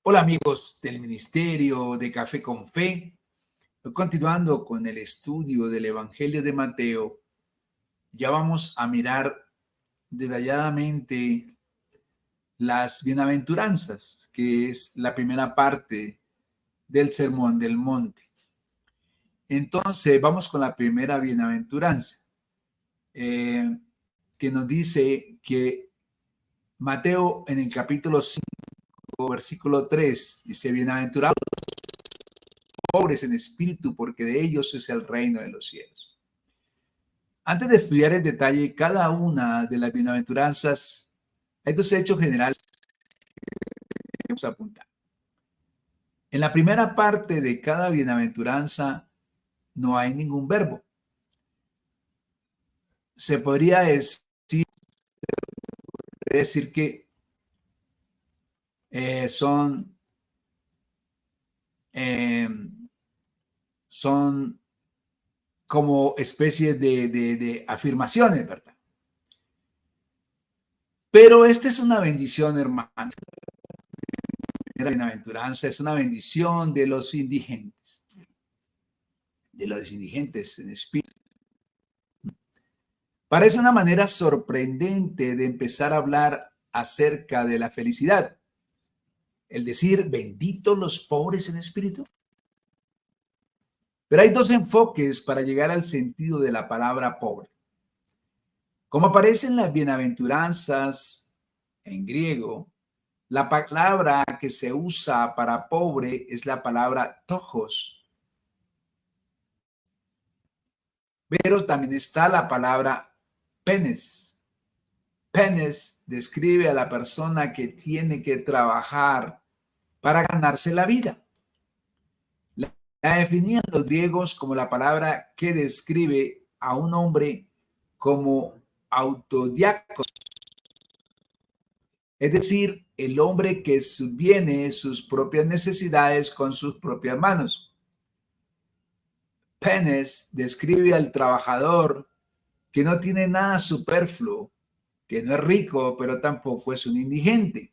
Hola amigos del Ministerio de Café con Fe. Continuando con el estudio del Evangelio de Mateo, ya vamos a mirar detalladamente las bienaventuranzas, que es la primera parte del Sermón del Monte. Entonces vamos con la primera bienaventuranza, que nos dice que Mateo en el capítulo 5, versículo 3, dice: bienaventurados pobres en espíritu, porque de ellos es el reino de los cielos. Antes de estudiar en detalle cada una de las bienaventuranzas, hay dos hechos generales que debemos apuntar. En la primera parte de cada bienaventuranza no hay ningún verbo. Se podría decir que son como especies de afirmaciones, ¿verdad? Pero esta es una bendición, hermano. La bienaventuranza es una bendición de los indigentes en espíritu. Parece una manera sorprendente de empezar a hablar acerca de la felicidad, el decir benditos los pobres en espíritu. Pero hay dos enfoques para llegar al sentido de la palabra pobre. Como aparece en las bienaventuranzas en griego, la palabra que se usa para pobre es la palabra tojos. Pero también está la palabra penes. Penes describe a la persona que tiene que trabajar para ganarse la vida. La definían los griegos como la palabra que describe a un hombre como autodiácono, es decir, el hombre que subviene sus propias necesidades con sus propias manos. Penes describe al trabajador que no tiene nada superfluo, que no es rico, pero tampoco es un indigente.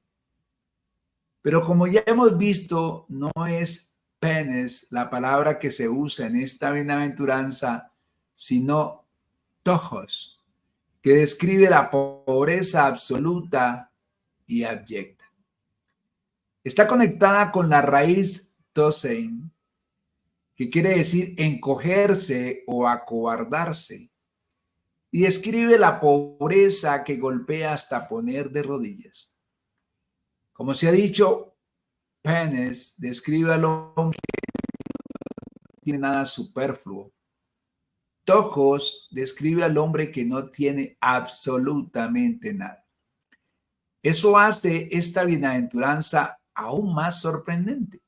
Pero como ya hemos visto, no es penes la palabra que se usa en esta bienaventuranza, sino tojos, que describe la pobreza absoluta y abyecta. Está conectada con la raíz tosein, que quiere decir encogerse o acobardarse, y describe la pobreza que golpea hasta poner de rodillas. Como se ha dicho, penes describe al hombre que no tiene nada superfluo. Tojos describe al hombre que no tiene absolutamente nada. Eso hace esta bienaventuranza aún más sorprendente.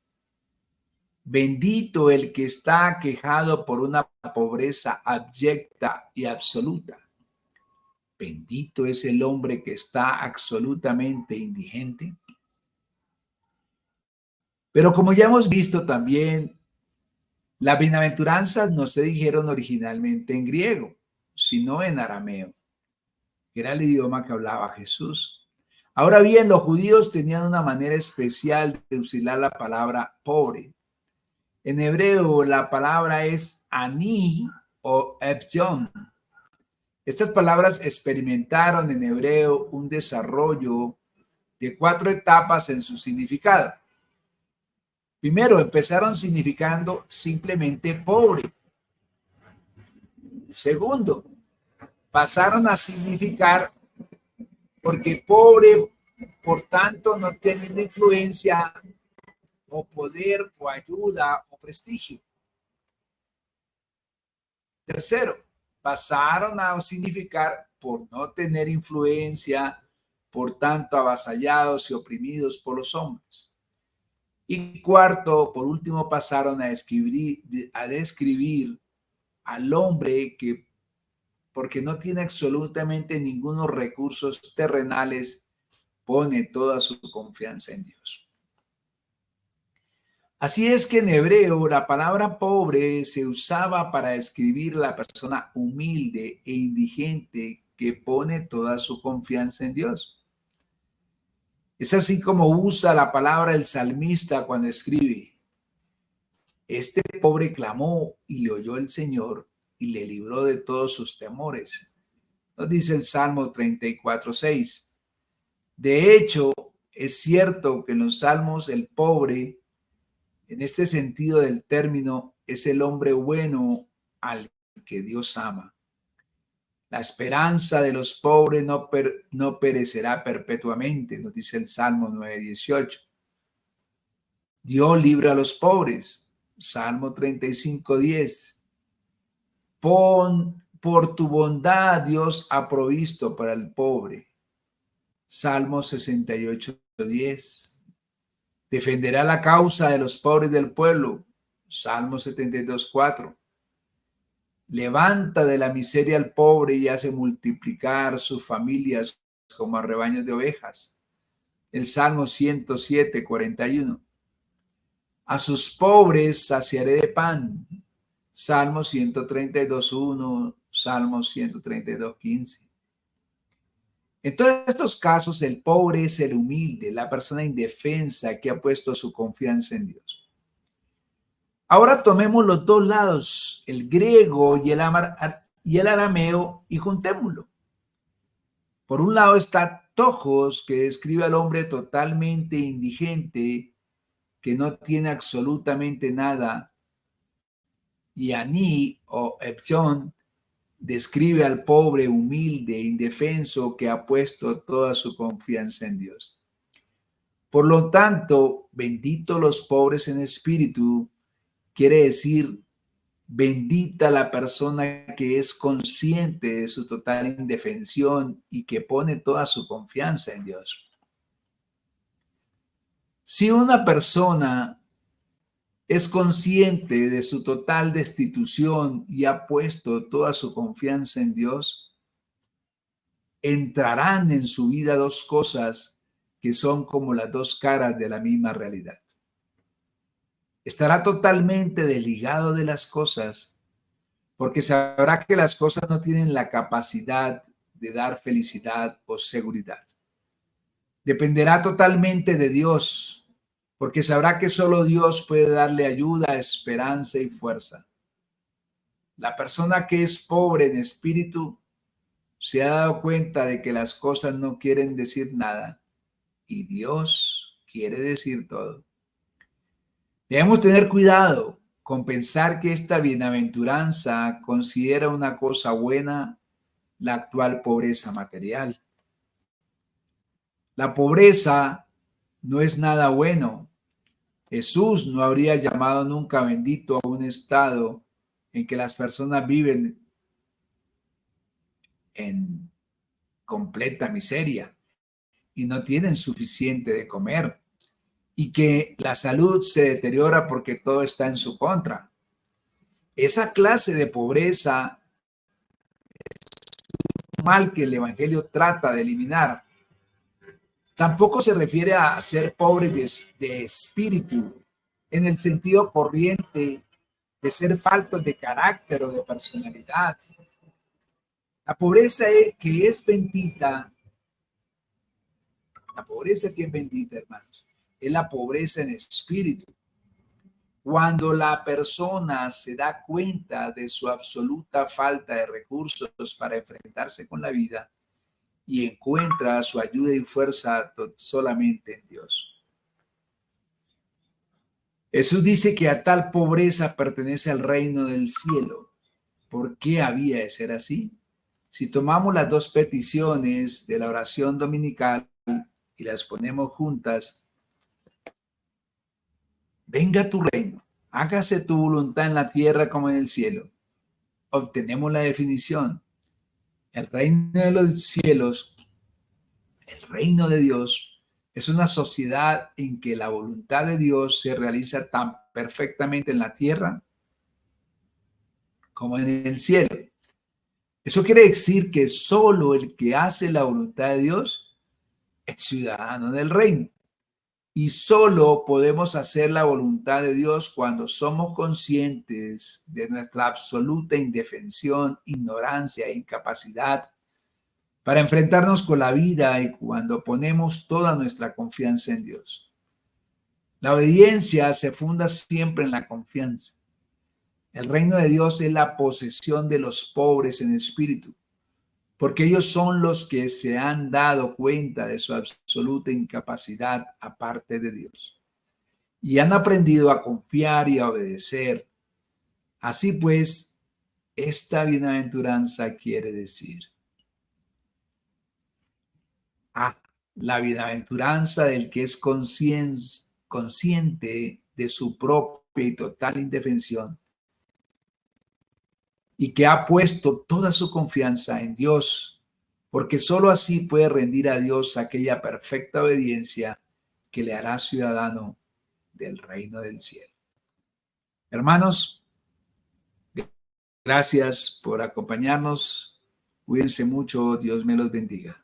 Bendito el que está aquejado por una pobreza abyecta y absoluta. Bendito es el hombre que está absolutamente indigente. Pero como ya hemos visto también, las bienaventuranzas no se dijeron originalmente en griego, sino en arameo, que era el idioma que hablaba Jesús. Ahora bien, los judíos tenían una manera especial de usar la palabra pobre. En hebreo la palabra es ani o ebyon. Estas palabras experimentaron en hebreo un desarrollo de 4 etapas en su significado. Primero, empezaron significando simplemente pobre. Segundo, pasaron a significar porque pobre, por tanto, no teniendo influencia o poder o ayuda o prestigio. Tercero, pasaron a significar por no tener influencia, por tanto avasallados y oprimidos por los hombres. Y cuarto, por último, pasaron a describir al hombre que, porque no tiene absolutamente ningunos recursos terrenales, pone toda su confianza en Dios. Así es que en hebreo la palabra pobre se usaba para describir a la persona humilde e indigente que pone toda su confianza en Dios. Es así como usa la palabra el salmista cuando escribe: este pobre clamó y le oyó el Señor y le libró de todos sus temores. Nos dice el Salmo 34:6. De hecho, es cierto que en los salmos el pobre, en este sentido del término, es el hombre bueno al que Dios ama. La esperanza de los pobres no perecerá perpetuamente, nos dice el Salmo 9:18. Dios libra a los pobres, Salmo 35:10. Por tu bondad Dios ha provisto para el pobre, Salmo 68:10. Defenderá la causa de los pobres del pueblo, Salmo 72:4. Levanta de la miseria al pobre y hace multiplicar sus familias como a rebaños de ovejas, el Salmo 107:41. A sus pobres saciaré de pan, Salmo 132:1, Salmo 132:15. En todos estos casos, el pobre es el humilde, la persona indefensa que ha puesto su confianza en Dios. Ahora tomemos los dos lados, el griego y el arameo, y juntémoslo. Por un lado está tojos, que describe al hombre totalmente indigente, que no tiene absolutamente nada, y ani o epsion describe al pobre humilde, indefenso, que ha puesto toda su confianza en Dios. Por lo tanto, bendito los pobres en espíritu, quiere decir bendita la persona que es consciente de su total indefensión y que pone toda su confianza en Dios. Si una persona es consciente de su total destitución y ha puesto toda su confianza en Dios, entrarán en su vida dos cosas que son como las dos caras de la misma realidad. Estará totalmente desligado de las cosas, porque sabrá que las cosas no tienen la capacidad de dar felicidad o seguridad. Dependerá totalmente de Dios, porque sabrá que solo Dios puede darle ayuda, esperanza y fuerza. La persona que es pobre en espíritu se ha dado cuenta de que las cosas no quieren decir nada y Dios quiere decir todo. Debemos tener cuidado con pensar que esta bienaventuranza considera una cosa buena la actual pobreza material. La pobreza no es nada bueno. Jesús no habría llamado nunca bendito a un estado en que las personas viven en completa miseria y no tienen suficiente de comer, y que la salud se deteriora porque todo está en su contra. Esa clase de pobreza es un mal que el Evangelio trata de eliminar. Tampoco se refiere a ser pobre de espíritu, en el sentido corriente de ser faltos de carácter o de personalidad. La pobreza que es bendita, hermanos, es la pobreza en espíritu. Cuando la persona se da cuenta de su absoluta falta de recursos para enfrentarse con la vida y encuentra su ayuda y fuerza solamente en Dios. Jesús dice que a tal pobreza pertenece al reino del cielo. ¿Por qué había de ser así? Si tomamos las dos peticiones de la oración dominical y las ponemos juntas: venga tu reino, hágase tu voluntad en la tierra como en el cielo, obtenemos la definición. El reino de los cielos, el reino de Dios, es una sociedad en que la voluntad de Dios se realiza tan perfectamente en la tierra como en el cielo. Eso quiere decir que solo el que hace la voluntad de Dios es ciudadano del reino. Y solo podemos hacer la voluntad de Dios cuando somos conscientes de nuestra absoluta indefensión, ignorancia e incapacidad para enfrentarnos con la vida y cuando ponemos toda nuestra confianza en Dios. La obediencia se funda siempre en la confianza. El reino de Dios es la posesión de los pobres en espíritu, porque ellos son los que se han dado cuenta de su absoluta incapacidad aparte de Dios y han aprendido a confiar y a obedecer. Así pues, esta bienaventuranza quiere decir la bienaventuranza del que es consciente de su propia y total indefensión y que ha puesto toda su confianza en Dios, porque sólo así puede rendir a Dios aquella perfecta obediencia que le hará ciudadano del reino del cielo. Hermanos, gracias por acompañarnos. Cuídense mucho. Dios me los bendiga.